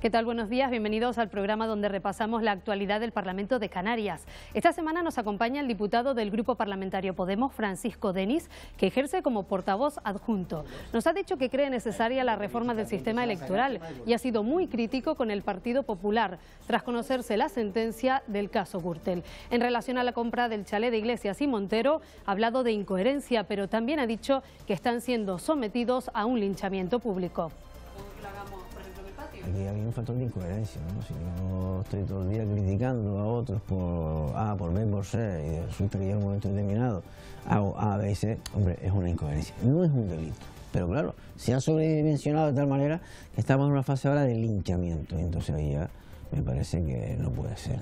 ¿Qué tal? Buenos días, bienvenidos al programa donde repasamos la actualidad del Parlamento de Canarias. Esta semana nos acompaña el diputado del Grupo Parlamentario Podemos, Francisco Denis, que ejerce como portavoz adjunto. Nos ha dicho que cree necesaria la reforma del sistema electoral y ha sido muy crítico con el Partido Popular, tras conocerse la sentencia del caso Gürtel. En relación a la compra del chalet de Iglesias y Montero, ha hablado de incoherencia, pero también ha dicho que están siendo sometidos a un linchamiento público. Aquí había un factor de incoherencia, ¿no? Si yo estoy todo el día criticando a otros por A, por B, por C, y resulta que llega un momento determinado hago A, B y C, hombre, es una incoherencia. No es un delito, pero claro, se ha sobredimensionado de tal manera que estamos en una fase ahora de linchamiento, y entonces ahí ya me parece que no puede ser.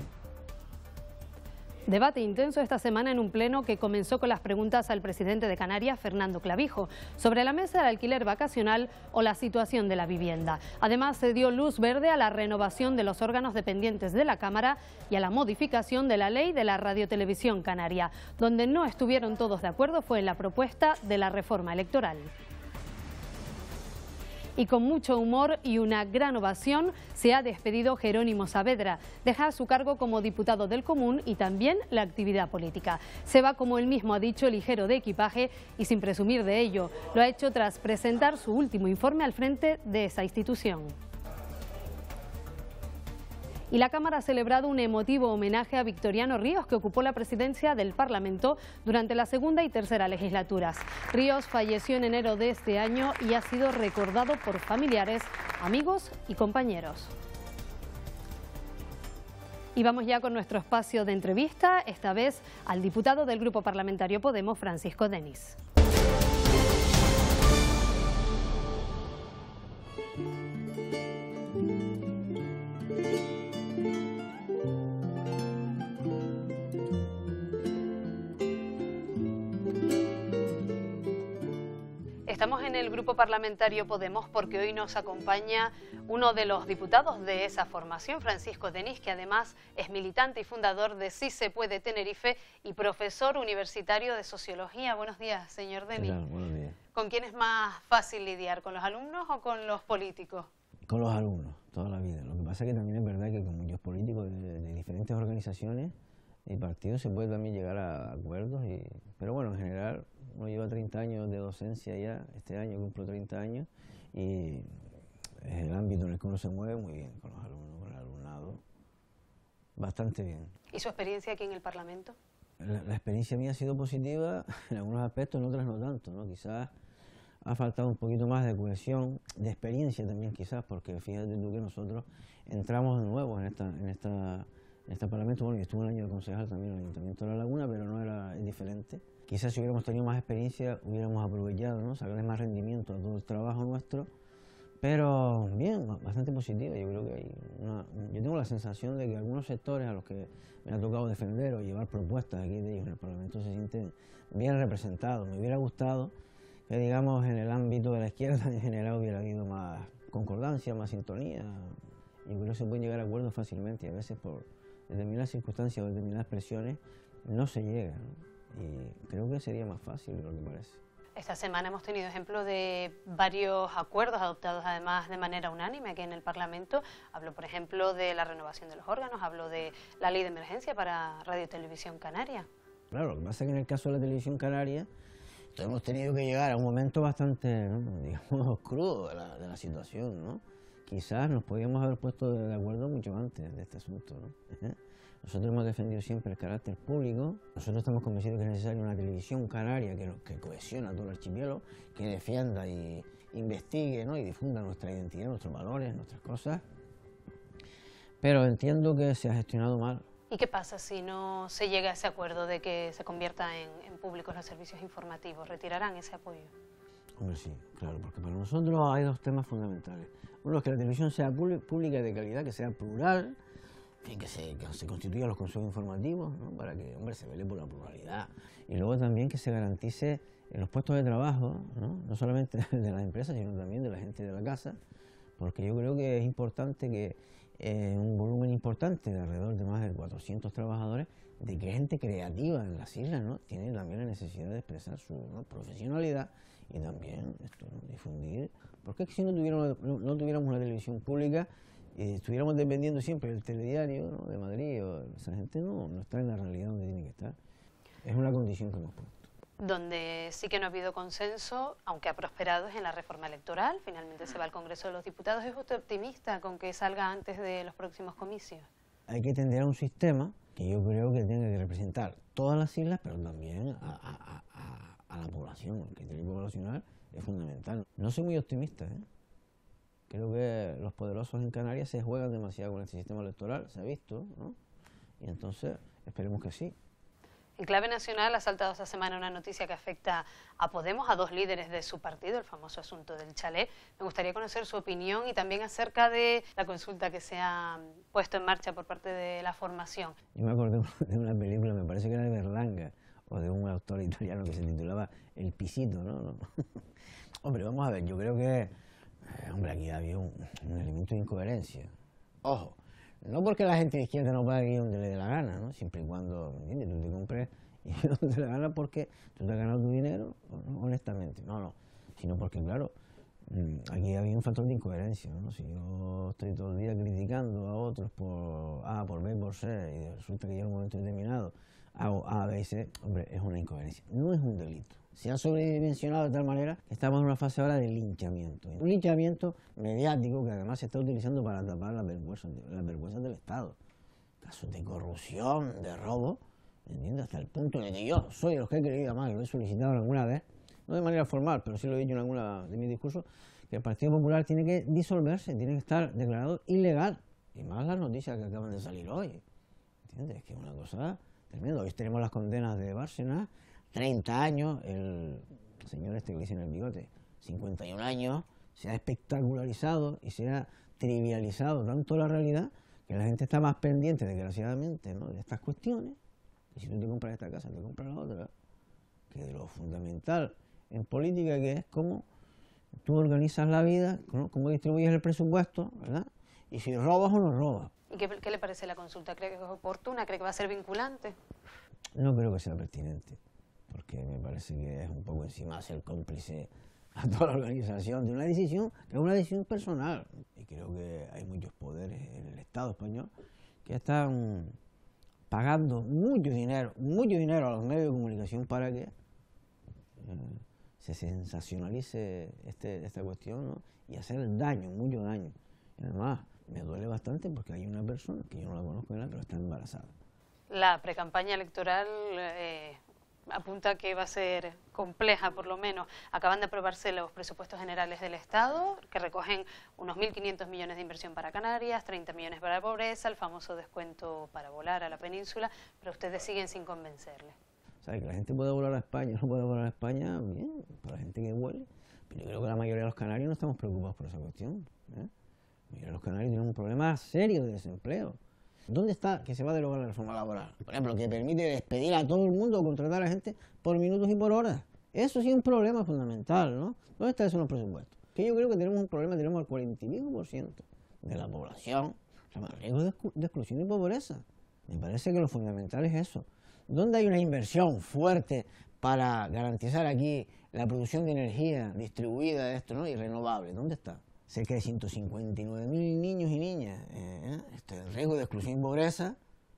Debate intenso esta semana en un pleno que comenzó con las preguntas al presidente de Canarias, Fernando Clavijo, sobre la mesa del alquiler vacacional o la situación de la vivienda. Además, se dio luz verde a la renovación de los órganos dependientes de la Cámara y a la modificación de la ley de la radiotelevisión canaria. Donde no estuvieron todos de acuerdo fue en la propuesta de la reforma electoral. Y con mucho humor y una gran ovación se ha despedido Jerónimo Saavedra. Deja su cargo como diputado del Común y también la actividad política. Se va, como él mismo ha dicho, ligero de equipaje y sin presumir de ello. Lo ha hecho tras presentar su último informe al frente de esa institución. Y la Cámara ha celebrado un emotivo homenaje a Victoriano Ríos, que ocupó la presidencia del Parlamento durante la segunda y tercera legislaturas. Ríos falleció en enero de este año y ha sido recordado por familiares, amigos y compañeros. Y vamos ya con nuestro espacio de entrevista, esta vez al diputado del Grupo Parlamentario Podemos, Francisco Denis. Estamos en el Grupo Parlamentario Podemos porque hoy nos acompaña uno de los diputados de esa formación, Francisco Denis, que además es militante y fundador de Sí se puede Tenerife y profesor universitario de Sociología. Buenos días, señor Denis. Buenos días. ¿Con quién es más fácil lidiar, con los alumnos o con los políticos? Con los alumnos, toda la vida. Lo que pasa es que también es verdad que con muchos políticos de diferentes organizaciones y partidos se puede también llegar a acuerdos, pero bueno, en general uno lleva 30 años de docencia ya, este año cumplo 30 años y es el ámbito en el que uno se mueve muy bien con los alumnos, con el alumnado, bastante bien. ¿Y su experiencia aquí en el Parlamento? La experiencia mía ha sido positiva en algunos aspectos, en otros no tanto, ¿no? Quizás ha faltado un poquito más de cohesión, de experiencia también quizás, porque fíjate tú que nosotros entramos de nuevo en este Parlamento. Bueno, yo estuve un año de concejal también en el Ayuntamiento de La Laguna, pero no era diferente. Quizás si hubiéramos tenido más experiencia hubiéramos aprovechado, ¿no? Sacarle más rendimiento a todo el trabajo nuestro, pero bien, bastante positivo. Yo creo que yo tengo la sensación de que algunos sectores a los que me ha tocado defender o llevar propuestas aquí de ellos en el Parlamento se sienten bien representados. Me hubiera gustado que, digamos, en el ámbito de la izquierda en general hubiera habido más concordancia, más sintonía. Yo creo que se pueden llegar a acuerdos fácilmente y a veces por determinadas circunstancias o determinadas presiones no se llega, ¿no? Y creo que sería más fácil de lo que parece. Esta semana hemos tenido ejemplos de varios acuerdos adoptados además de manera unánime aquí en el Parlamento. Hablo, por ejemplo, de la renovación de los órganos, hablo de la ley de emergencia para Radio Televisión Canaria. Claro, lo que pasa es que en el caso de la televisión canaria hemos tenido que llegar a un momento bastante, ¿no?, digamos, crudo de la situación, ¿no? Quizás nos podíamos haber puesto de acuerdo mucho antes de este asunto, ¿no? Nosotros hemos defendido siempre el carácter público. Nosotros estamos convencidos que es necesaria una televisión canaria que cohesiona todo el archipiélago, que defienda y investigue, ¿no?, y difunda nuestra identidad, nuestros valores, nuestras cosas. Pero entiendo que se ha gestionado mal. ¿Y qué pasa si no se llega a ese acuerdo de que se convierta en públicos los servicios informativos? ¿Retirarán ese apoyo? Hombre, sí, claro, porque para nosotros hay dos temas fundamentales. Uno es que la televisión sea pública y de calidad, que sea plural, que se constituyan los consejos informativos, ¿no?, para que, hombre, se vele por la pluralidad. Y luego también que se garantice en los puestos de trabajo, no solamente de las empresas, sino también de la gente de la casa, porque yo creo que es importante que un volumen importante, de alrededor de más de 400 trabajadores, de que gente creativa en las islas, ¿no?, tiene también la necesidad de expresar su, ¿no?, profesionalidad y también esto, ¿no?, difundir. Porque si no tuviéramos una televisión pública, y estuviéramos dependiendo siempre del telediario, ¿no?, de Madrid, esa gente no está en la realidad donde tiene que estar. Es una condición que hemos puesto. Donde sí que no ha habido consenso, aunque ha prosperado, es en la reforma electoral. Finalmente se va al Congreso de los Diputados. ¿Es usted optimista con que salga antes de los próximos comicios? Hay que tender a un sistema que yo creo que tenga que representar todas las islas, pero también a la población. El criterio poblacional es fundamental. No soy muy optimista, ¿eh? Creo que los poderosos en Canarias se juegan demasiado con este sistema electoral, se ha visto, ¿no? Y entonces esperemos que sí. En clave nacional ha saltado esta semana una noticia que afecta a Podemos, a dos líderes de su partido, el famoso asunto del chalet. Me gustaría conocer su opinión y también acerca de la consulta que se ha puesto en marcha por parte de la formación. Yo me acordé de una película, me parece que era de Berlanga, o de un autor italiano que se titulaba El Pisito, ¿no? Hombre, vamos a ver, yo creo que, hombre, aquí había un elemento de incoherencia. Ojo. No porque la gente de izquierda no pague ir donde le dé la gana, ¿no? Siempre y cuando, ¿entiendes?, tú te compres y donde te dé la gana porque tú te has ganado tu dinero, ¿no?, honestamente. No, sino porque, claro, aquí había un factor de incoherencia, ¿no? Si yo estoy todo el día criticando a otros por A, por B, por C, y resulta que llega un momento determinado, hago A, B y C, hombre, es una incoherencia. No es un delito. Se ha sobredimensionado de tal manera que estamos en una fase ahora de linchamiento. Un linchamiento mediático que además se está utilizando para tapar las vergüenzas del Estado. Casos de corrupción, de robo, ¿entiendes? Hasta el punto de que yo soy de los que he creído, más, lo he solicitado alguna vez, no de manera formal, pero sí lo he dicho en alguna de mis discursos, que el Partido Popular tiene que disolverse, tiene que estar declarado ilegal. Y más las noticias que acaban de salir hoy. ¿Entiendes? Es que es una cosa tremenda. Hoy tenemos las condenas de Bárcenas, 30 años, el señor este que le dicen el bigote, 51 años, se ha espectacularizado y se ha trivializado tanto la realidad que la gente está más pendiente, desgraciadamente, ¿no?, de estas cuestiones, y si tú te compras esta casa, te compras la otra, que de lo fundamental en política, que es cómo tú organizas la vida, ¿no?, cómo distribuyes el presupuesto, ¿verdad?, y si robas o no robas. ¿Y qué le parece la consulta? ¿Cree que es oportuna? ¿Cree que va a ser vinculante? No creo que sea pertinente, porque me parece que es un poco encima ser cómplice a toda la organización de una decisión que es una decisión personal. Y creo que hay muchos poderes en el Estado español que están pagando mucho dinero a los medios de comunicación para que se sensacionalice esta cuestión, ¿no?, y hacer daño, mucho daño. Y además, me duele bastante porque hay una persona, que yo no la conozco de nada, pero está embarazada. La precampaña electoral apunta que va a ser compleja, por lo menos. Acaban de aprobarse los presupuestos generales del Estado, que recogen unos 1.500 millones de inversión para Canarias, 30 millones para la pobreza, el famoso descuento para volar a la península, pero ustedes siguen sin convencerle. O sea, que la gente pueda volar a España, no puede volar a España, bien, para la gente que vuele, pero yo creo que la mayoría de los canarios no estamos preocupados por esa cuestión, ¿eh? La mayoría de los canarios tienen un problema serio de desempleo. ¿Dónde está que se va a derogar la reforma laboral? Por ejemplo, que permite despedir a todo el mundo o contratar a la gente por minutos y por horas. Eso sí es un problema fundamental, ¿no? ¿Dónde está eso en los presupuestos? Que yo creo que tenemos un problema, tenemos el 45% de la población en riesgo de exclusión y pobreza. Me parece que lo fundamental es eso. ¿Dónde hay una inversión fuerte para garantizar aquí la producción de energía distribuida de esto, ¿no?, y renovable? ¿Dónde está? Cerca de 159.000 niños y niñas en riesgo de exclusión y pobreza,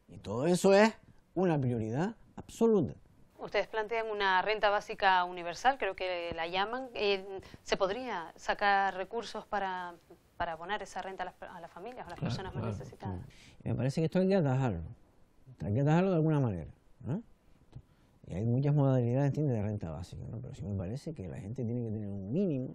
y todo eso es una prioridad absoluta. Ustedes plantean una renta básica universal, creo que la llaman. ¿Se podría sacar recursos para abonar esa renta a las familias, a las personas más necesitadas? Me parece que esto hay que atajarlo de alguna manera, ¿no? Y hay muchas modalidades, ¿entiendes?, de renta básica, ¿no? Pero sí me parece que la gente tiene que tener un mínimo.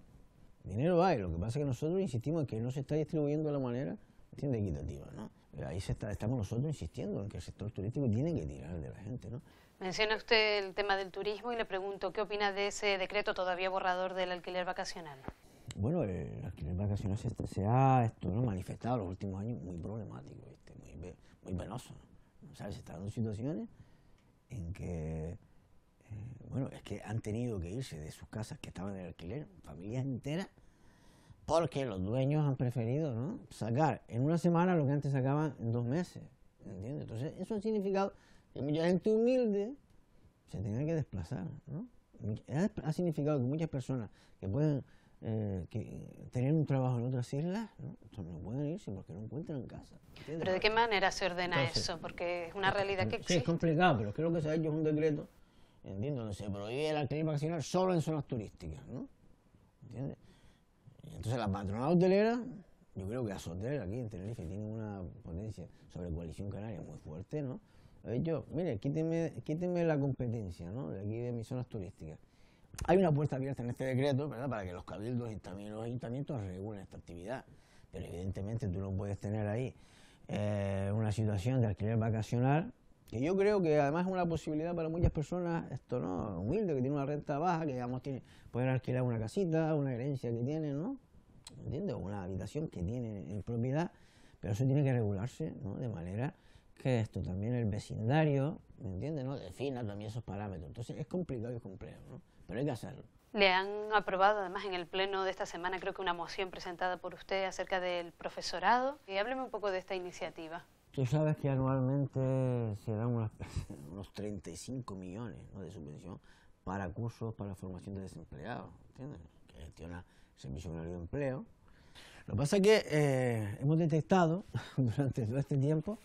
Dinero hay, lo que pasa es que nosotros insistimos en que no se está distribuyendo de la manera, ¿entiendes?, equitativa, ¿no? Pero ahí estamos nosotros insistiendo en que el sector turístico tiene que tirar de la gente, ¿no? Menciona usted el tema del turismo y le pregunto, ¿qué opina de ese decreto todavía borrador del alquiler vacacional? Bueno, el alquiler vacacional se ha manifestado en los últimos años muy problemático, muy penoso, ¿no? ¿Sabes? Se están dando situaciones en que bueno, es que han tenido que irse de sus casas que estaban en alquiler, familias enteras, porque los dueños han preferido, ¿no?, sacar en una semana lo que antes sacaban en 2 meses, ¿entiendes? Entonces, eso ha significado que mucha gente humilde se tenga que desplazar, ¿no? Ha significado que muchas personas que pueden que tener un trabajo en otras islas, ¿no? Entonces no pueden irse porque no encuentran casa. ¿Entiendes? ¿Pero de qué manera se ordena eso? Porque es una realidad que existe. Sí, es complicado, pero creo que se ha hecho un decreto, ¿entiendes?, donde se prohíbe el alquiler vacacional solo en zonas turísticas, ¿no? ¿Entiendes? Entonces la patronal hotelera, yo creo que Azotel aquí en Tenerife tiene una potencia sobre Coalición Canaria muy fuerte, ¿no? Ha dicho, mire, quíteme la competencia, ¿no?, de aquí de mis zonas turísticas. Hay una puerta abierta en este decreto, ¿verdad?, para que los cabildos y también los ayuntamientos regulen esta actividad, pero evidentemente tú no puedes tener ahí una situación de alquiler vacacional, que yo creo que además es una posibilidad para muchas personas, esto, ¿no?, humildes, que tienen una renta baja, que digamos pueden alquilar una casita, una herencia que tienen, ¿no?, ¿entiendes?, o una habitación que tienen en propiedad, pero eso tiene que regularse, ¿no?, de manera que esto también el vecindario, ¿me entiendes?, ¿no?, defina también esos parámetros. Entonces es complicado y complejo, ¿no?, pero hay que hacerlo. Le han aprobado además en el pleno de esta semana, creo que una moción presentada por usted acerca del profesorado. Y hábleme un poco de esta iniciativa. Tú sabes que anualmente se dan unos 35 millones, ¿no?, de subvención para cursos para formación de desempleados, ¿entiendes?, que gestiona el Servicio Canario de Empleo. Lo que pasa es que hemos detectado durante todo este tiempo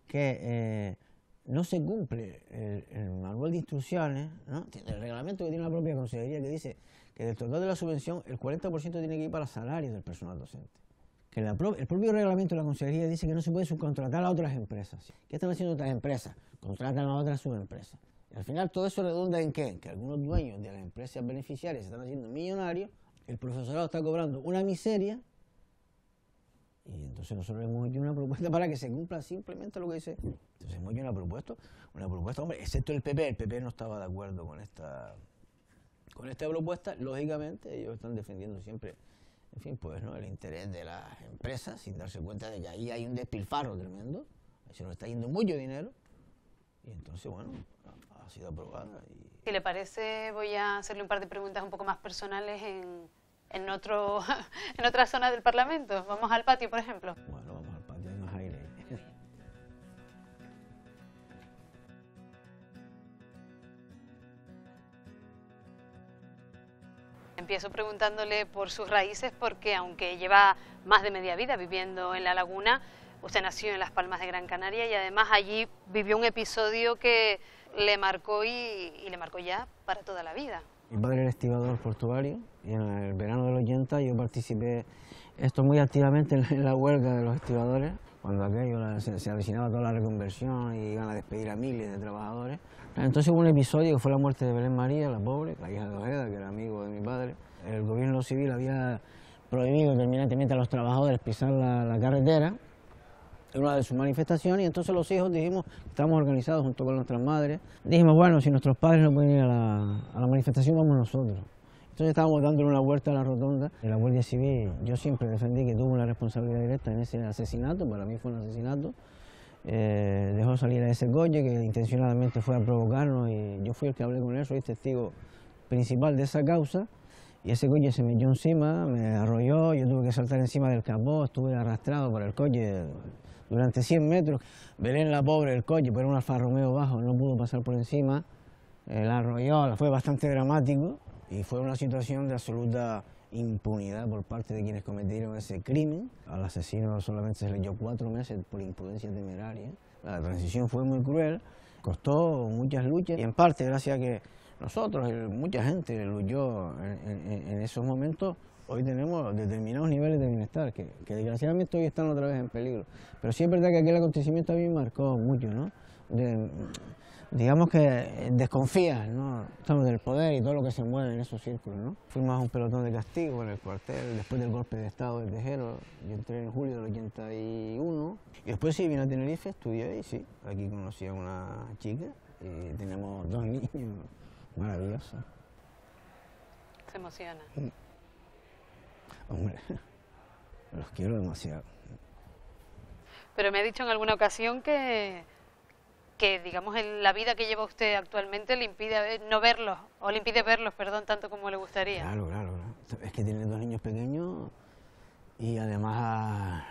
que no se cumple el manual de instrucciones, ¿no?, el reglamento que tiene la propia Consejería, que dice que del total de la subvención el 40% tiene que ir para salarios del personal docente. Que el propio reglamento de la Consejería dice que no se puede subcontratar a otras empresas. ¿Qué están haciendo otras empresas? Contratan a otras subempresas. Y al final todo eso redunda en ¿qué? Que algunos dueños de las empresas beneficiarias se están haciendo millonarios, el profesorado está cobrando una miseria, y entonces nosotros hemos hecho una propuesta para que se cumpla simplemente lo que dice. Entonces hemos hecho una propuesta, hombre, excepto el PP no estaba de acuerdo con esta propuesta. Lógicamente ellos están defendiendo siempre, en fin, pues, ¿no?, el interés de las empresas, sin darse cuenta de que ahí hay un despilfarro tremendo, se nos está yendo mucho dinero, y entonces, bueno, ha sido aprobada. Si le parece, voy a hacerle un par de preguntas un poco más personales en otra zona del Parlamento. Vamos al patio, por ejemplo. Bueno, vamos al patio, hay más aire. Empiezo preguntándole por sus raíces, porque aunque lleva más de media vida viviendo en La Laguna, usted nació en Las Palmas de Gran Canaria y además allí vivió un episodio que le marcó y le marcó ya para toda la vida. Mi padre era estibador portuario y en el verano del 80 yo participé muy activamente en la huelga de los estibadores, cuando aquello se avecinaba toda la reconversión y iban a despedir a miles de trabajadores. Entonces hubo un episodio que fue la muerte de Belén María, la pobre, la hija de Ojeda, que era amigo de mi padre. El gobierno civil había prohibido terminantemente a los trabajadores pisar la carretera, en una de sus manifestaciones, y entonces los hijos dijimos, estábamos organizados junto con nuestras madres, dijimos, bueno, si nuestros padres no pueden ir a la manifestación, vamos nosotros. Entonces estábamos dándole una vuelta a la rotonda. La Guardia Civil, yo siempre defendí que tuvo una responsabilidad directa en ese asesinato, para mí fue un asesinato. Dejó salir a ese coche que intencionadamente fue a provocarnos, y yo fui el que hablé con él, soy testigo principal de esa causa, y ese coche se me echó encima, me arrolló, yo tuve que saltar encima del capó, estuve arrastrado por el coche durante 100 metros. Belén, la pobre, el coche, pero era un Alfa Romeo bajo, no pudo pasar por encima, la arrolló, fue bastante dramático y fue una situación de absoluta impunidad por parte de quienes cometieron ese crimen. Al asesino solamente se le dio 4 meses por imprudencia temeraria. La transición fue muy cruel, costó muchas luchas y en parte gracias a que nosotros, mucha gente luchó en esos momentos, hoy tenemos determinados niveles de bienestar que desgraciadamente hoy están otra vez en peligro. Pero sí es verdad que aquel acontecimiento a mí me marcó mucho, ¿no? Digamos que desconfías, ¿no?, estamos del poder y todo lo que se mueve en esos círculos, ¿no? Fuimos a un pelotón de castigo en el cuartel después del golpe de Estado de Tejero. Yo entré en julio del 81 y después sí vine a Tenerife, estudié y sí, aquí conocí a una chica y tenemos 2 niños maravillosos. Se emociona. Hombre, los quiero demasiado. Pero me ha dicho en alguna ocasión que digamos, la vida que lleva usted actualmente le impide no verlos, o le impide verlos, perdón, tanto como le gustaría. Claro. Es que tiene 2 niños pequeños y además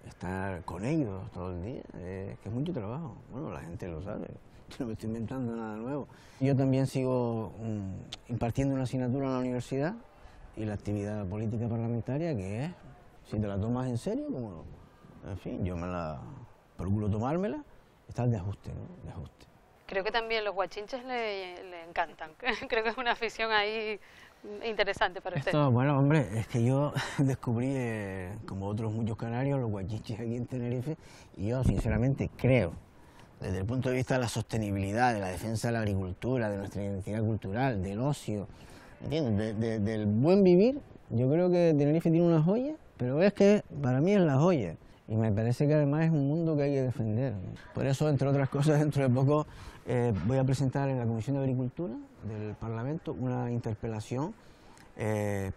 estar con ellos todo el día, que es mucho trabajo. Bueno, la gente lo sabe, yo no me estoy inventando nada nuevo. Yo también sigo impartiendo una asignatura en la universidad y la actividad política parlamentaria, que es, si te la tomas en serio, como, en fin, yo me la procuro tomármela, está de ajuste, ¿no? De ajuste. Creo que también los guachinches le encantan. Creo que es una afición ahí interesante para usted. Bueno, hombre, es que yo descubrí, como otros muchos canarios, los guachinches aquí en Tenerife, y yo sinceramente creo, desde el punto de vista de la sostenibilidad, de la defensa de la agricultura, de nuestra identidad cultural, del ocio, ¿entiendes? Del buen vivir, yo creo que Tenerife tiene una joya, pero es que para mí es la joya. Y me parece que además es un mundo que hay que defender. Por eso, entre otras cosas, dentro de poco voy a presentar en la Comisión de Agricultura del Parlamento una interpelación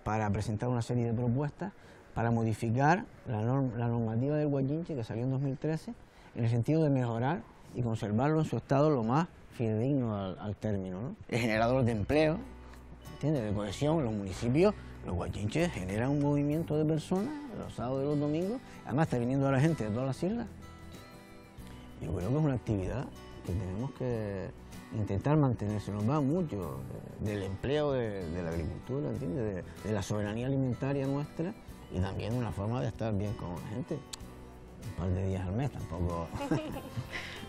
para presentar una serie de propuestas para modificar la normativa del guachinche que salió en 2013 en el sentido de mejorar y conservarlo en su estado lo más fidedigno al término, ¿no? Es generador de empleo, ¿entiendes? De cohesión en los municipios. Los guachinches generan un movimiento de personas los sábados y los domingos. Además está viniendo la gente de todas las islas. Yo creo que es una actividad que tenemos que intentar mantener. Se nos va mucho del empleo de la agricultura, ¿entiendes? De la soberanía alimentaria nuestra y también una forma de estar bien con la gente. Un par de días al mes tampoco.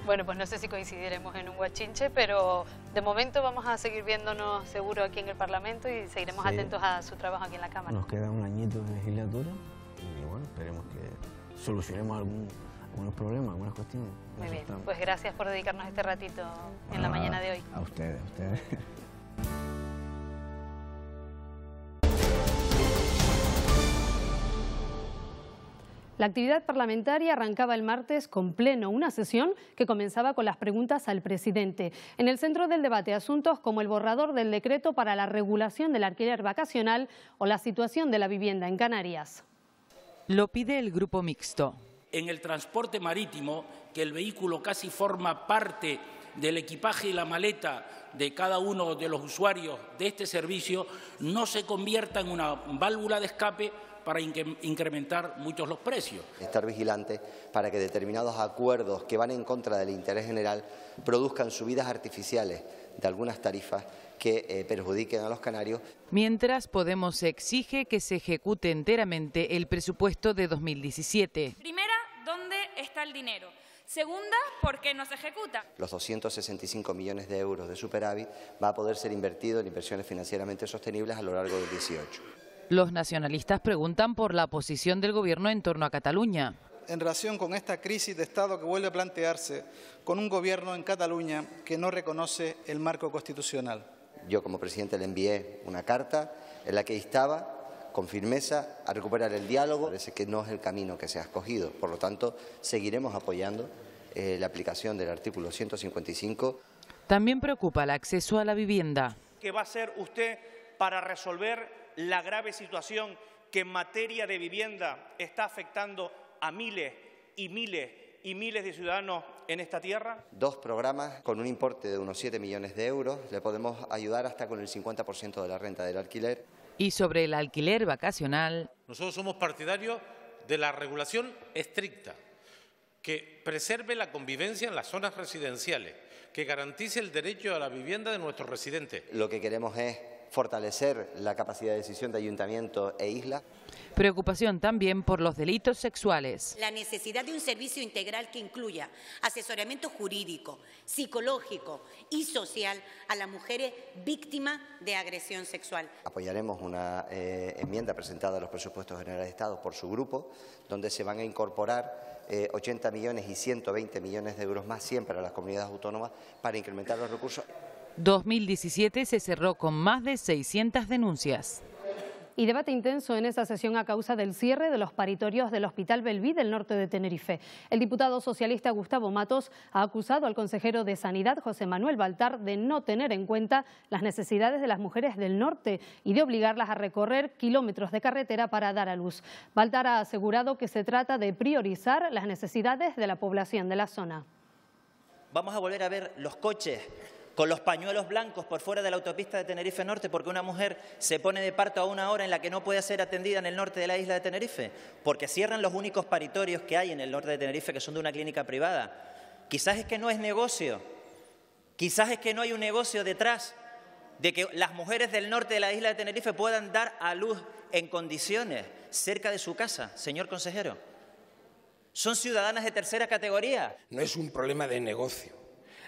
Bueno, pues no sé si coincidiremos en un guachinche, pero de momento vamos a seguir viéndonos seguro aquí en el Parlamento y seguiremos atentos a su trabajo aquí en la Cámara. Nos queda un añito de legislatura y bueno, esperemos que solucionemos algunos problemas, algunas cuestiones. Muy bien, pues gracias por dedicarnos este ratito en la mañana de hoy. A ustedes, a ustedes. La actividad parlamentaria arrancaba el martes con pleno, una sesión que comenzaba con las preguntas al presidente. En el centro del debate, asuntos como el borrador del decreto para la regulación del alquiler vacacional o la situación de la vivienda en Canarias. Lo pide el grupo mixto. En el transporte marítimo, que el vehículo casi forma parte del equipaje y la maleta de cada uno de los usuarios de este servicio, no se convierta en una válvula de escape para incrementar muchos los precios. Estar vigilante para que determinados acuerdos que van en contra del interés general produzcan subidas artificiales de algunas tarifas que perjudiquen a los canarios. Mientras, Podemos exige que se ejecute enteramente el presupuesto de 2017. Primera, ¿dónde está el dinero? Segunda, ¿por qué no se ejecuta? Los 265 millones de euros de superávit va a poder ser invertido en inversiones financieramente sostenibles a lo largo del 2018. Los nacionalistas preguntan por la posición del Gobierno en torno a Cataluña. En relación con esta crisis de Estado que vuelve a plantearse con un Gobierno en Cataluña que no reconoce el marco constitucional. Yo como presidente le envié una carta en la que instaba con firmeza a recuperar el diálogo. Parece que no es el camino que se ha escogido. Por lo tanto, seguiremos apoyando la aplicación del artículo 155. También preocupa el acceso a la vivienda. ¿Qué va a hacer usted para resolver la grave situación que en materia de vivienda está afectando a miles y miles y miles de ciudadanos en esta tierra? 2 programas con un importe de unos 7 millones de euros. Le podemos ayudar hasta con el 50% de la renta del alquiler. Y sobre el alquiler vacacional. Nosotros somos partidarios de la regulación estricta, que preserve la convivencia en las zonas residenciales, que garantice el derecho a la vivienda de nuestros residentes. Lo que queremos es fortalecer la capacidad de decisión de ayuntamientos e islas. Preocupación también por los delitos sexuales. La necesidad de un servicio integral que incluya asesoramiento jurídico, psicológico y social a las mujeres víctimas de agresión sexual. Apoyaremos una enmienda presentada a los presupuestos generales de Estado por su grupo, donde se van a incorporar 80 millones y 120 millones de euros más siempre a las comunidades autónomas para incrementar los recursos. 2017 se cerró con más de 600 denuncias. Y debate intenso en esa sesión a causa del cierre de los paritorios del Hospital Belví del norte de Tenerife. El diputado socialista Gustavo Matos ha acusado al consejero de Sanidad, José Manuel Baltar, de no tener en cuenta las necesidades de las mujeres del norte y de obligarlas a recorrer kilómetros de carretera para dar a luz. Baltar ha asegurado que se trata de priorizar las necesidades de la población de la zona. Vamos a volver a ver los coches con los pañuelos blancos por fuera de la autopista de Tenerife Norte porque una mujer se pone de parto a una hora en la que no puede ser atendida en el norte de la isla de Tenerife, porque cierran los únicos paritorios que hay en el norte de Tenerife que son de una clínica privada. Quizás es que no es negocio, quizás es que no hay un negocio detrás de que las mujeres del norte de la isla de Tenerife puedan dar a luz en condiciones cerca de su casa, señor consejero. Son ciudadanas de tercera categoría. No es un problema de negocio.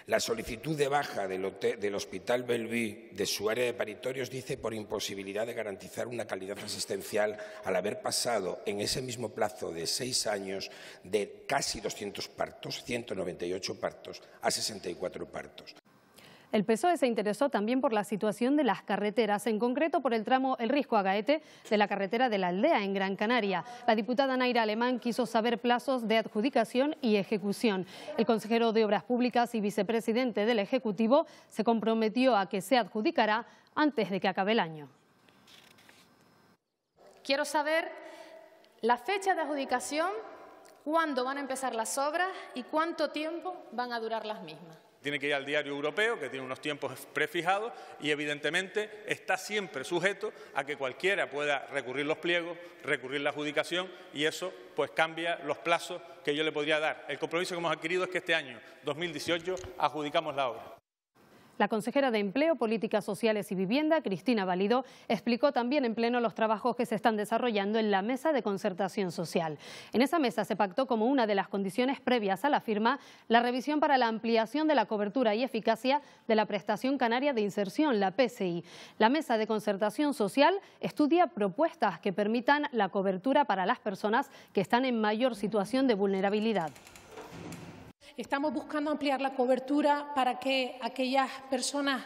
La solicitud de baja del Hospital Bellevue de su área de paritorios dice por imposibilidad de garantizar una calidad asistencial al haber pasado en ese mismo plazo de 6 años de casi 200 partos, 198 partos, a 64 partos. El PSOE se interesó también por la situación de las carreteras, en concreto por el tramo El Risco-Agaete de la carretera de la Aldea, en Gran Canaria. La diputada Naira Alemán quiso saber plazos de adjudicación y ejecución. El consejero de Obras Públicas y vicepresidente del Ejecutivo se comprometió a que se adjudicará antes de que acabe el año. Quiero saber la fecha de adjudicación, cuándo van a empezar las obras y cuánto tiempo van a durar las mismas. Tiene que ir al diario europeo, que tiene unos tiempos prefijados y, evidentemente, está siempre sujeto a que cualquiera pueda recurrir los pliegos, recurrir la adjudicación y eso pues cambia los plazos que yo le podría dar. El compromiso que hemos adquirido es que este año, 2018, adjudicamos la obra. La consejera de Empleo, Políticas Sociales y Vivienda, Cristina Valido, explicó también en pleno los trabajos que se están desarrollando en la Mesa de Concertación Social. En esa mesa se pactó como una de las condiciones previas a la firma la revisión para la ampliación de la cobertura y eficacia de la Prestación Canaria de Inserción, la PCI. La Mesa de Concertación Social estudia propuestas que permitan la cobertura para las personas que están en mayor situación de vulnerabilidad. Estamos buscando ampliar la cobertura para que aquellas personas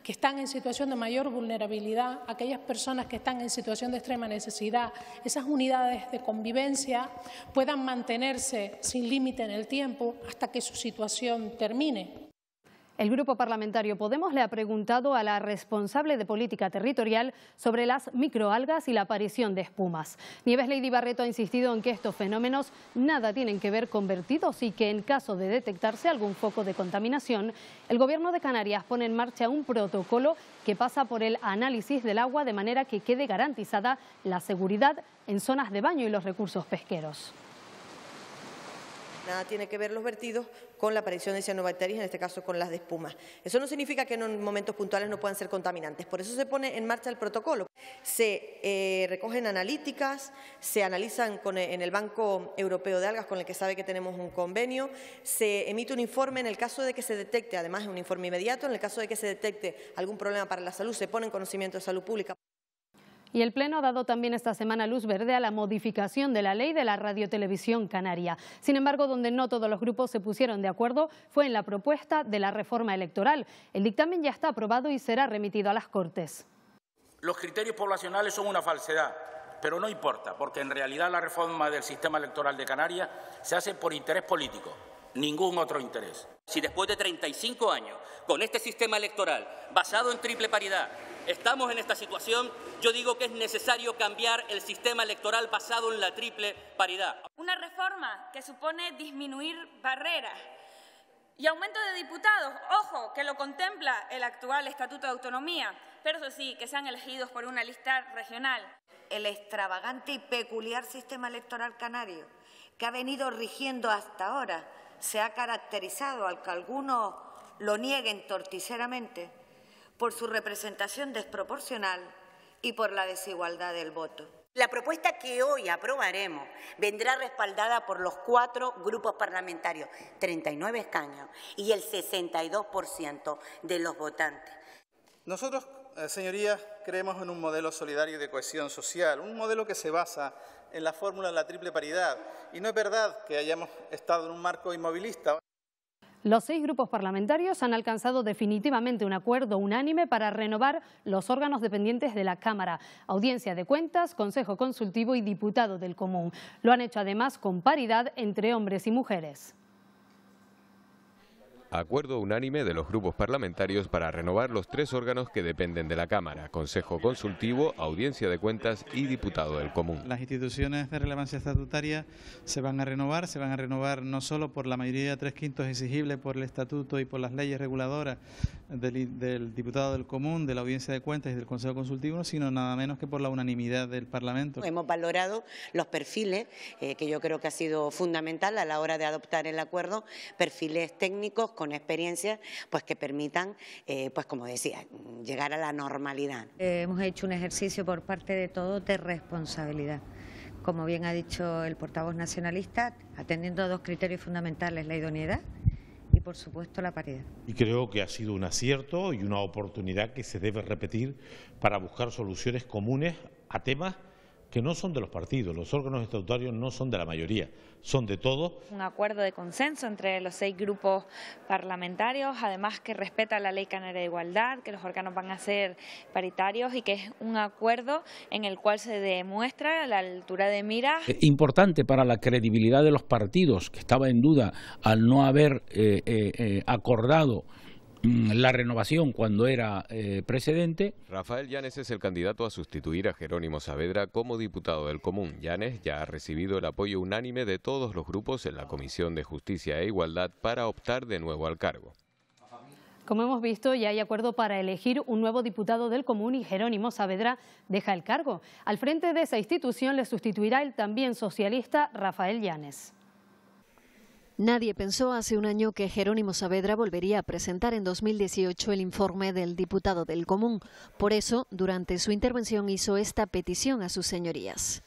que están en situación de mayor vulnerabilidad, aquellas personas que están en situación de extrema necesidad, esas unidades de convivencia puedan mantenerse sin límite en el tiempo hasta que su situación termine. El Grupo Parlamentario Podemos le ha preguntado a la responsable de Política Territorial sobre las microalgas y la aparición de espumas. Nieves Lady Barreto ha insistido en que estos fenómenos nada tienen que ver con vertidos y que en caso de detectarse algún foco de contaminación, el Gobierno de Canarias pone en marcha un protocolo que pasa por el análisis del agua de manera que quede garantizada la seguridad en zonas de baño y los recursos pesqueros. Nada tiene que ver los vertidos con la aparición de cianobacterias, en este caso con las de espuma. Eso no significa que en momentos puntuales no puedan ser contaminantes, por eso se pone en marcha el protocolo. Se recogen analíticas, se analizan en el Banco Europeo de Algas, con el que sabe que tenemos un convenio, se emite un informe en el caso de que se detecte, además es un informe inmediato, en el caso de que se detecte algún problema para la salud, se pone en conocimiento de salud pública. Y el Pleno ha dado también esta semana luz verde a la modificación de la ley de la radiotelevisión canaria. Sin embargo, donde no todos los grupos se pusieron de acuerdo fue en la propuesta de la reforma electoral. El dictamen ya está aprobado y será remitido a las Cortes. Los criterios poblacionales son una falsedad, pero no importa, porque en realidad la reforma del sistema electoral de Canarias se hace por interés político, ningún otro interés. Si después de 35 años, con este sistema electoral basado en triple paridad, estamos en esta situación, yo digo que es necesario cambiar el sistema electoral basado en la triple paridad. Una reforma que supone disminuir barreras y aumento de diputados, ojo, que lo contempla el actual Estatuto de Autonomía, pero eso sí, que sean elegidos por una lista regional. El extravagante y peculiar sistema electoral canario que ha venido rigiendo hasta ahora se ha caracterizado, al que algunos lo nieguen torticeramente, por su representación desproporcional y por la desigualdad del voto. La propuesta que hoy aprobaremos vendrá respaldada por los 4 grupos parlamentarios, 39 escaños y el 62% de los votantes. Nosotros, señorías, creemos en un modelo solidario y de cohesión social, un modelo que se basa en la fórmula de la triple paridad. Y no es verdad que hayamos estado en un marco inmovilista. Los 6 grupos parlamentarios han alcanzado definitivamente un acuerdo unánime para renovar los órganos dependientes de la Cámara, Audiencia de Cuentas, Consejo Consultivo y Diputado del Común. Lo han hecho además con paridad entre hombres y mujeres. Acuerdo unánime de los grupos parlamentarios para renovar los 3 órganos que dependen de la Cámara: Consejo Consultivo, Audiencia de Cuentas y Diputado del Común. Las instituciones de relevancia estatutaria se van a renovar no solo por la mayoría de 3/5 exigible por el Estatuto y por las leyes reguladoras del Diputado del Común, de la Audiencia de Cuentas y del Consejo Consultivo, sino nada menos que por la unanimidad del Parlamento. Hemos valorado los perfiles, que yo creo que ha sido fundamental a la hora de adoptar el acuerdo, perfiles técnicos, con experiencia, pues que permitan, pues como decía, llegar a la normalidad. Hemos hecho un ejercicio por parte de todos de responsabilidad. Como bien ha dicho el portavoz nacionalista, atendiendo a dos criterios fundamentales, la idoneidad y, por supuesto, la paridad. Y creo que ha sido un acierto y una oportunidad que se debe repetir para buscar soluciones comunes a temas que no son de los partidos. Los órganos estatutarios no son de la mayoría, son de todos. Un acuerdo de consenso entre los 6 grupos parlamentarios, además que respeta la Ley Canaria de Igualdad, que los órganos van a ser paritarios y que es un acuerdo en el cual se demuestra la altura de miras. Importante para la credibilidad de los partidos, que estaba en duda al no haber acordado la renovación cuando era precedente. Rafael Llanes es el candidato a sustituir a Jerónimo Saavedra como diputado del Común. Llanes ya ha recibido el apoyo unánime de todos los grupos en la Comisión de Justicia e Igualdad para optar de nuevo al cargo. Como hemos visto, ya hay acuerdo para elegir un nuevo diputado del Común y Jerónimo Saavedra deja el cargo. Al frente de esa institución le sustituirá el también socialista Rafael Llanes. Nadie pensó hace un año que Jerónimo Saavedra volvería a presentar en 2018 el informe del diputado del Común. Por eso, durante su intervención hizo esta petición a sus señorías.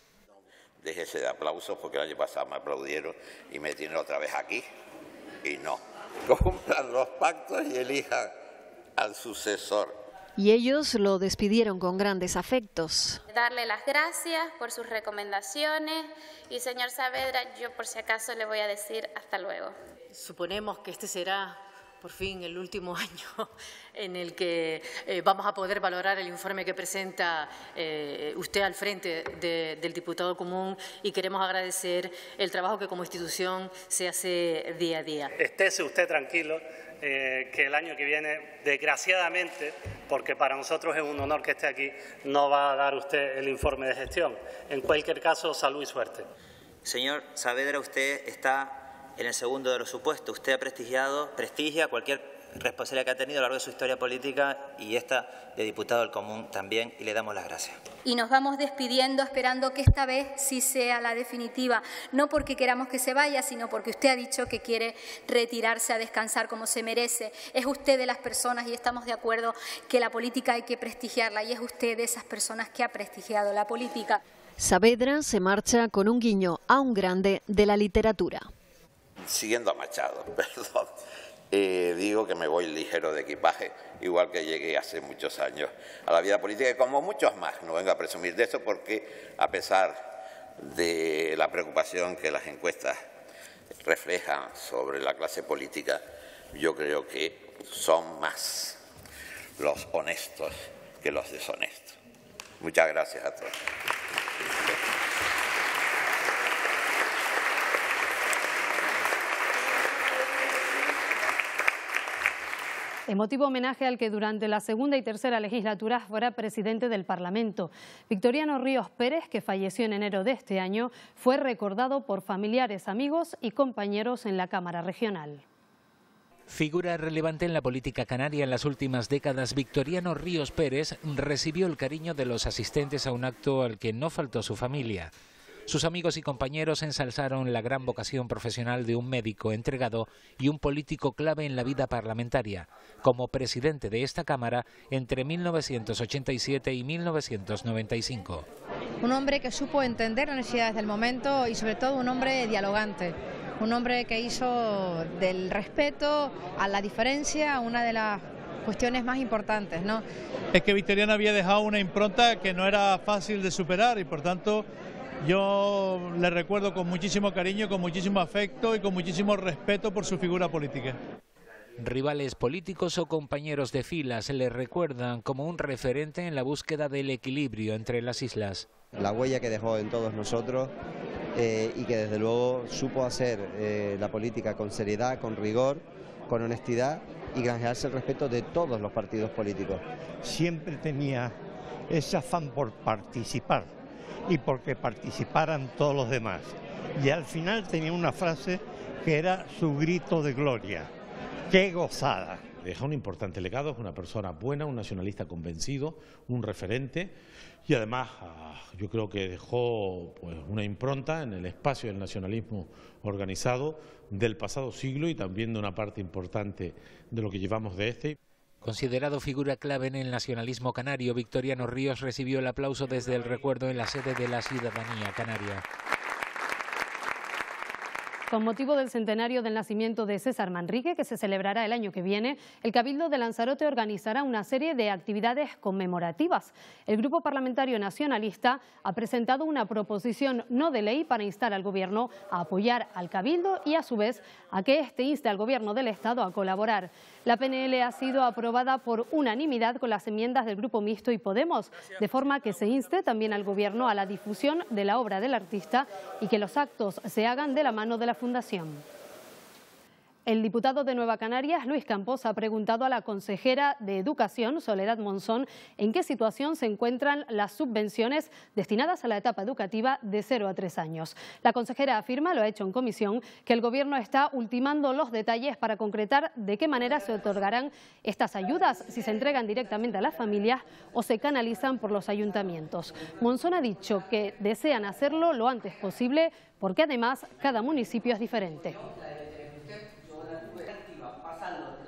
Déjese de aplausos porque el año pasado me aplaudieron y me tienen otra vez aquí. Y no. Cumplan los pactos y elijan al sucesor. Y ellos lo despidieron con grandes afectos. Darle las gracias por sus recomendaciones y señor Saavedra, yo por si acaso le voy a decir hasta luego. Suponemos que este será por fin el último año en el que vamos a poder valorar el informe que presenta usted al frente del diputado común y queremos agradecer el trabajo que como institución se hace día a día. Estése usted tranquilo. Que el año que viene, desgraciadamente, porque para nosotros es un honor que esté aquí, no va a dar usted el informe de gestión. En cualquier caso, salud y suerte. Señor Saavedra, usted está en el segundo de los supuestos. Usted prestigia cualquier responsabilidad que ha tenido a lo largo de su historia política y esta de diputado del Común también, y le damos las gracias. Y nos vamos despidiendo esperando que esta vez sí sea la definitiva, no porque queramos que se vaya, sino porque usted ha dicho que quiere retirarse a descansar como se merece. Es usted de las personas, y estamos de acuerdo, que la política hay que prestigiarla, y es usted de esas personas que ha prestigiado la política. Saavedra se marcha con un guiño a un grande de la literatura. Siguiendo a Machado, perdón. Digo que me voy ligero de equipaje, igual que llegué hace muchos años a la vida política, y como muchos más. No vengo a presumir de eso porque, a pesar de la preocupación que las encuestas reflejan sobre la clase política, yo creo que son más los honestos que los deshonestos. Muchas gracias a todos. Emotivo homenaje al que durante la segunda y tercera legislatura fuera presidente del Parlamento. Victoriano Ríos Pérez, que falleció en enero de este año, fue recordado por familiares, amigos y compañeros en la Cámara Regional. Figura relevante en la política canaria en las últimas décadas, Victoriano Ríos Pérez recibió el cariño de los asistentes a un acto al que no faltó su familia. Sus amigos y compañeros ensalzaron la gran vocación profesional de un médico entregado y un político clave en la vida parlamentaria, como presidente de esta Cámara entre 1987 y 1995. Un hombre que supo entender las necesidades del momento y sobre todo un hombre dialogante, un hombre que hizo del respeto a la diferencia una de las cuestiones más importantes, ¿no? Es que Victoriano había dejado una impronta que no era fácil de superar y por tanto yo le recuerdo con muchísimo cariño, con muchísimo afecto y con muchísimo respeto por su figura política. Rivales políticos o compañeros de filas le recuerdan como un referente en la búsqueda del equilibrio entre las islas. La huella que dejó en todos nosotros y que desde luego supo hacer la política con seriedad, con rigor, con honestidad y granjearse el respeto de todos los partidos políticos. Siempre tenía ese afán por participar y porque participaran todos los demás. Y al final tenía una frase que era su grito de gloria. ¡Qué gozada! deja un importante legado, es una persona buena, un nacionalista convencido, un referente y además yo creo que dejó pues, una impronta en el espacio del nacionalismo organizado del pasado siglo y también de una parte importante de lo que llevamos de este. Considerado figura clave en el nacionalismo canario, Victoriano Ríos recibió el aplauso desde el recuerdo en la sede de la Ciudadanía Canaria. Con motivo del centenario del nacimiento de César Manrique, que se celebrará el año que viene, el Cabildo de Lanzarote organizará una serie de actividades conmemorativas. El Grupo Parlamentario Nacionalista ha presentado una proposición no de ley para instar al Gobierno a apoyar al Cabildo y, a su vez, a que éste inste al Gobierno del Estado a colaborar. La PNL ha sido aprobada por unanimidad con las enmiendas del Grupo Mixto y Podemos, de forma que se inste también al Gobierno a la difusión de la obra del artista y que los actos se hagan de la mano de la Fundación. El diputado de Nueva Canarias, Luis Campos, ha preguntado a la consejera de Educación, Soledad Monzón, en qué situación se encuentran las subvenciones destinadas a la etapa educativa de 0 a 3 años. La consejera afirma, lo ha hecho en comisión, que el Gobierno está ultimando los detalles para concretar de qué manera se otorgarán estas ayudas, si se entregan directamente a las familias o se canalizan por los ayuntamientos. Monzón ha dicho que desean hacerlo lo antes posible porque además cada municipio es diferente.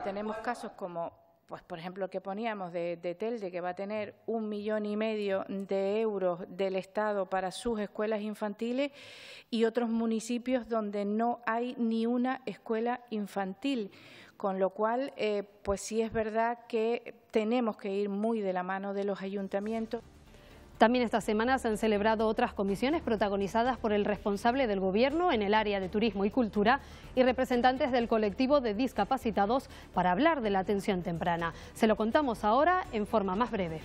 Tenemos casos como, pues por ejemplo, el que poníamos de Telde, que va a tener 1,5 millones de euros del Estado para sus escuelas infantiles, y otros municipios donde no hay ni una escuela infantil. Con lo cual, pues sí es verdad que tenemos que ir muy de la mano de los ayuntamientos. También esta semana se han celebrado otras comisiones protagonizadas por el responsable del Gobierno en el área de turismo y cultura y representantes del colectivo de discapacitados para hablar de la atención temprana. Se lo contamos ahora en forma más breve.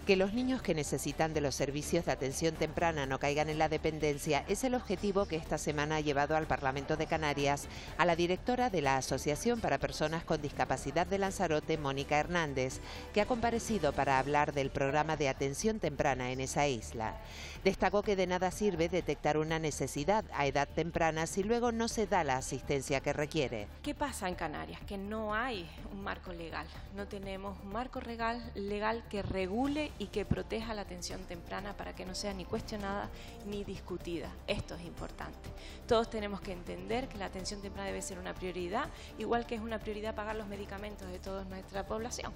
Que los niños que necesitan de los servicios de atención temprana no caigan en la dependencia es el objetivo que esta semana ha llevado al Parlamento de Canarias a la directora de la Asociación para Personas con Discapacidad de Lanzarote, Mónica Hernández, que ha comparecido para hablar del programa de atención temprana en esa isla. Destacó que de nada sirve detectar una necesidad a edad temprana si luego no se da la asistencia que requiere. ¿Qué pasa en Canarias? Que no hay un marco legal, no tenemos un marco legal que regule y que proteja la atención temprana para que no sea ni cuestionada ni discutida. Esto es importante. Todos tenemos que entender que la atención temprana debe ser una prioridad, igual que es una prioridad pagar los medicamentos de toda nuestra población.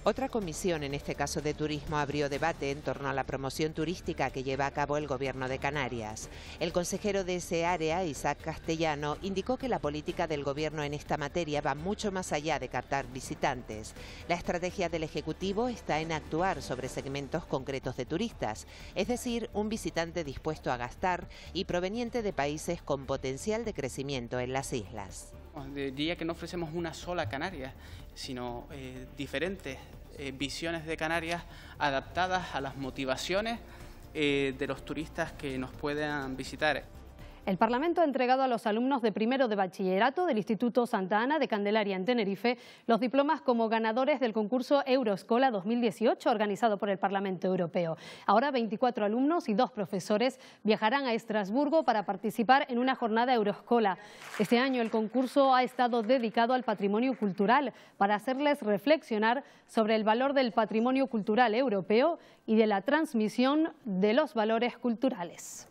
Otra comisión, en este caso de turismo, abrió debate en torno a la promoción turística que lleva a cabo el Gobierno de Canarias. El consejero de ese área, Isaac Castellano, indicó que la política del Gobierno en esta materia va mucho más allá de captar visitantes. La estrategia del Ejecutivo está en actuar sobre segmentos concretos de turistas, es decir, un visitante dispuesto a gastar y proveniente de países con potencial de crecimiento en las islas. Diría que no ofrecemos una sola Canarias, sino diferentes visiones de Canarias adaptadas a las motivaciones de los turistas que nos puedan visitar. El Parlamento ha entregado a los alumnos de primero de bachillerato del Instituto Santa Ana de Candelaria en Tenerife los diplomas como ganadores del concurso Euroescola 2018 organizado por el Parlamento Europeo. Ahora 24 alumnos y 2 profesores viajarán a Estrasburgo para participar en una jornada Euroescola. Este año el concurso ha estado dedicado al patrimonio cultural para hacerles reflexionar sobre el valor del patrimonio cultural europeo y de la transmisión de los valores culturales.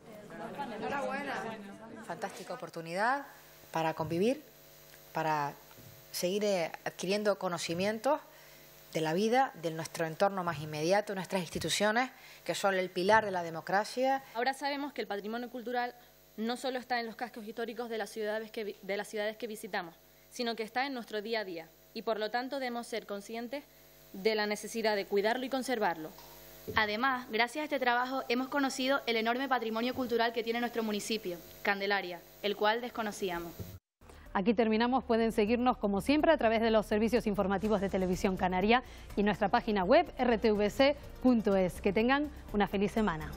Enhorabuena. Fantástica oportunidad para convivir, para seguir adquiriendo conocimientos de la vida, de nuestro entorno más inmediato, nuestras instituciones, que son el pilar de la democracia. Ahora sabemos que el patrimonio cultural no solo está en los cascos históricos de las ciudades que visitamos, sino que está en nuestro día a día y por lo tanto debemos ser conscientes de la necesidad de cuidarlo y conservarlo. Además, gracias a este trabajo hemos conocido el enorme patrimonio cultural que tiene nuestro municipio, Candelaria, el cual desconocíamos. Aquí terminamos. Pueden seguirnos como siempre a través de los servicios informativos de Televisión Canaria y nuestra página web rtvc.es. Que tengan una feliz semana.